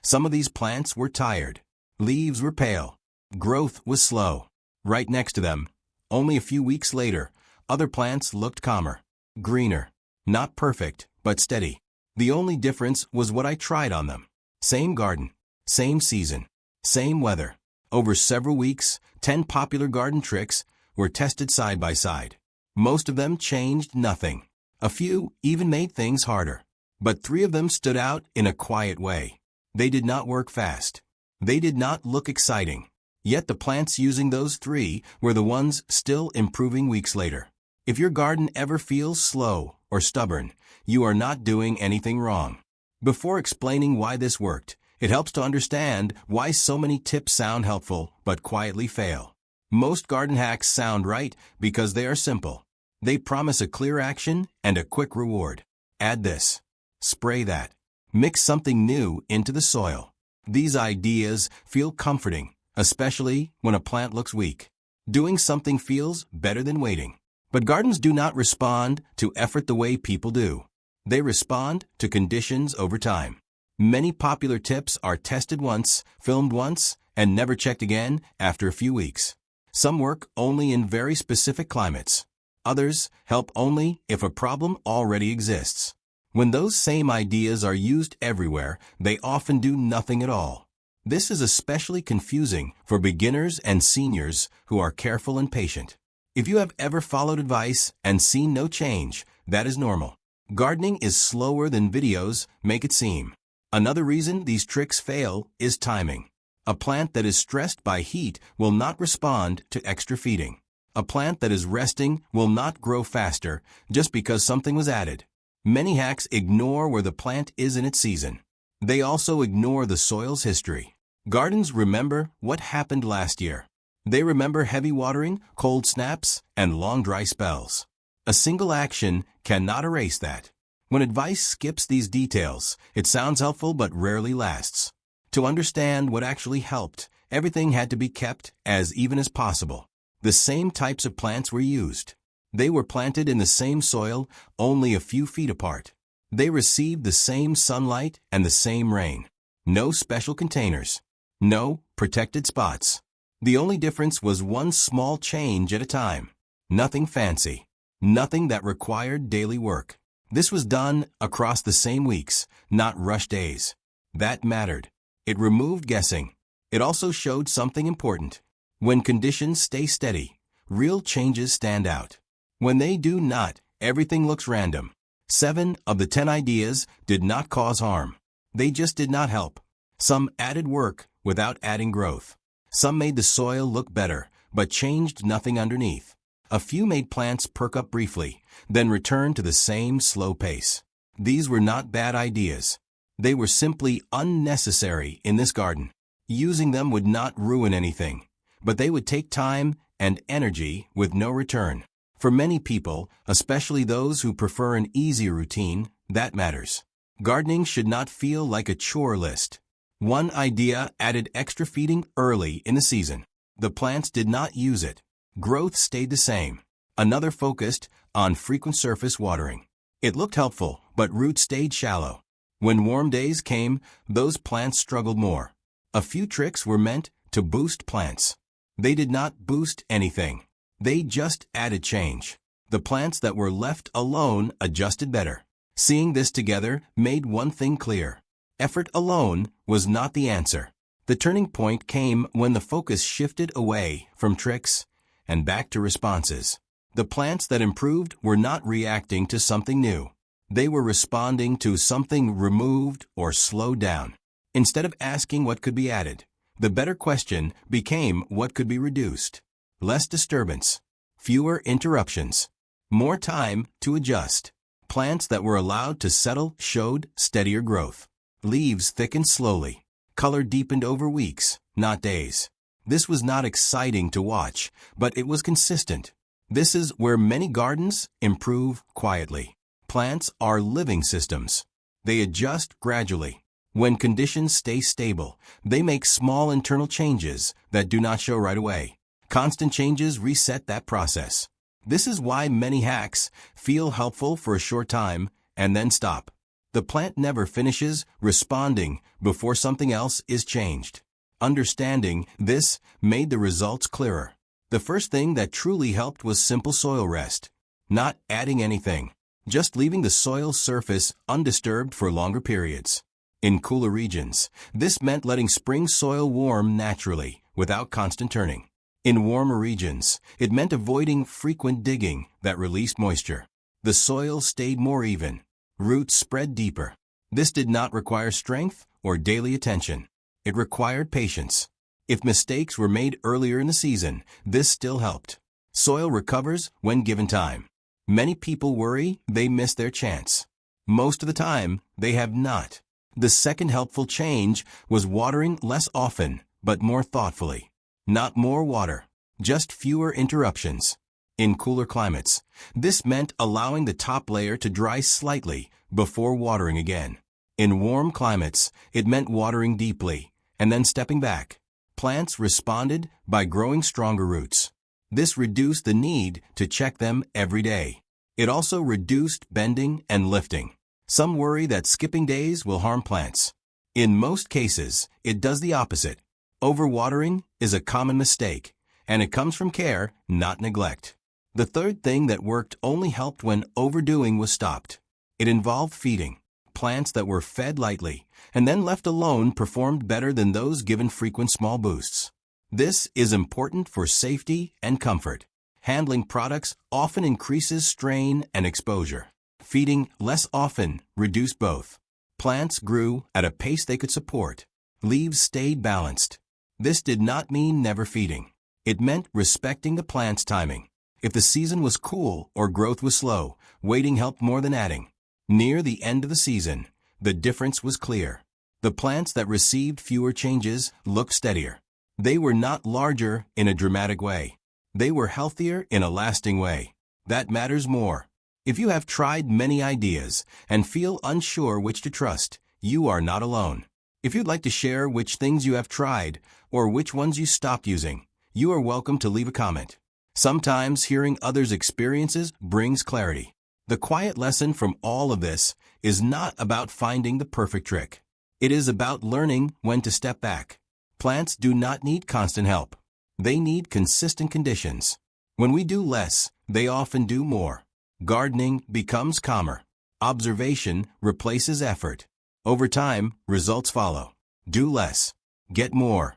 Some of these plants were tired. Leaves were pale. Growth was slow. Right next to them, only a few weeks later, other plants looked calmer, greener. Not perfect, but steady. The only difference was what I tried on them. Same garden, same season, same weather. Over several weeks, 10 popular garden tricks were tested side by side. Most of them changed nothing. A few even made things harder. But 3 of them stood out in a quiet way. They did not work fast. They did not look exciting. Yet the plants using those 3 were the ones still improving weeks later. If your garden ever feels slow or stubborn, you are not doing anything wrong. Before explaining why this worked, it helps to understand why so many tips sound helpful but quietly fail. Most garden hacks sound right because they are simple. They promise a clear action and a quick reward. Add this. Spray that. Mix something new into the soil. These ideas feel comforting, especially when a plant looks weak. Doing something feels better than waiting. But gardens do not respond to effort the way people do. They respond to conditions over time. Many popular tips are tested once, filmed once, and never checked again after a few weeks. Some work only in very specific climates. Others help only if a problem already exists. When those same ideas are used everywhere, they often do nothing at all. This is especially confusing for beginners and seniors who are careful and patient. If you have ever followed advice and seen no change, that is normal. Gardening is slower than videos make it seem. Another reason these tricks fail is timing. A plant that is stressed by heat will not respond to extra feeding. A plant that is resting will not grow faster just because something was added. Many hacks ignore where the plant is in its season. They also ignore the soil's history. Gardens remember what happened last year. They remember heavy watering, cold snaps, and long dry spells. A single action cannot erase that. When advice skips these details, it sounds helpful but rarely lasts. To understand what actually helped, everything had to be kept as even as possible. The same types of plants were used. They were planted in the same soil, only a few feet apart. They received the same sunlight and the same rain. No special containers. No protected spots. The only difference was one small change at a time. Nothing fancy. Nothing that required daily work. This was done across the same weeks, not rush days. That mattered. It removed guessing. It also showed something important. When conditions stay steady, real changes stand out. When they do not, everything looks random. 7 of the 10 ideas did not cause harm. They just did not help. Some added work without adding growth. Some made the soil look better, but changed nothing underneath. A few made plants perk up briefly, then return to the same slow pace. These were not bad ideas. They were simply unnecessary in this garden. Using them would not ruin anything, but they would take time and energy with no return. For many people, especially those who prefer an easier routine, that matters. Gardening should not feel like a chore list. One idea added extra feeding early in the season. The plants did not use it. Growth stayed the same. Another focused on frequent surface watering. It looked helpful, but roots stayed shallow. When warm days came, those plants struggled more. A few tricks were meant to boost plants. They did not boost anything. They just added change. The plants that were left alone adjusted better. Seeing this together made one thing clear. Effort alone was not the answer. The turning point came when the focus shifted away from tricks and back to responses. The plants that improved were not reacting to something new. They were responding to something removed or slowed down. Instead of asking what could be added, the better question became what could be reduced. Less disturbance, fewer interruptions, more time to adjust. Plants that were allowed to settle showed steadier growth. Leaves thickened slowly. Color deepened over weeks, not days. This was not exciting to watch, but it was consistent. This is where many gardens improve quietly. Plants are living systems. They adjust gradually. When conditions stay stable, they make small internal changes that do not show right away. Constant changes reset that process. This is why many hacks feel helpful for a short time and then stop. The plant never finishes responding before something else is changed. Understanding this made the results clearer. The first thing that truly helped was simple soil rest. Not adding anything, just leaving the soil surface undisturbed for longer periods. In cooler regions, this meant letting spring soil warm naturally, without constant turning. In warmer regions, it meant avoiding frequent digging that released moisture. The soil stayed more even. Roots spread deeper. This did not require strength or daily attention. It required patience. If mistakes were made earlier in the season, this still helped. Soil recovers when given time. Many people worry they missed their chance. Most of the time, they have not. The second helpful change was watering less often, but more thoughtfully. Not more water, just fewer interruptions. In cooler climates, this meant allowing the top layer to dry slightly before watering again. In warm climates, it meant watering deeply and then stepping back. Plants responded by growing stronger roots. This reduced the need to check them every day. It also reduced bending and lifting. Some worry that skipping days will harm plants. In most cases, it does the opposite. Overwatering is a common mistake, and it comes from care, not neglect. The third thing that worked only helped when overdoing was stopped. It involved feeding. Plants that were fed lightly and then left alone performed better than those given frequent small boosts. This is important for safety and comfort. Handling products often increases strain and exposure. Feeding less often reduced both. Plants grew at a pace they could support. Leaves stayed balanced. This did not mean never feeding. It meant respecting the plant's timing. If the season was cool or growth was slow, waiting helped more than adding. Near the end of the season, the difference was clear. The plants that received fewer changes looked steadier. They were not larger in a dramatic way. They were healthier in a lasting way. That matters more. If you have tried many ideas and feel unsure which to trust, you are not alone. If you'd like to share which things you have tried or which ones you stopped using, you are welcome to leave a comment. Sometimes hearing others' experiences brings clarity. The quiet lesson from all of this is not about finding the perfect trick. It is about learning when to step back. Plants do not need constant help. They need consistent conditions. When we do less, they often do more. Gardening becomes calmer. Observation replaces effort. Over time, results follow. Do less. Get more.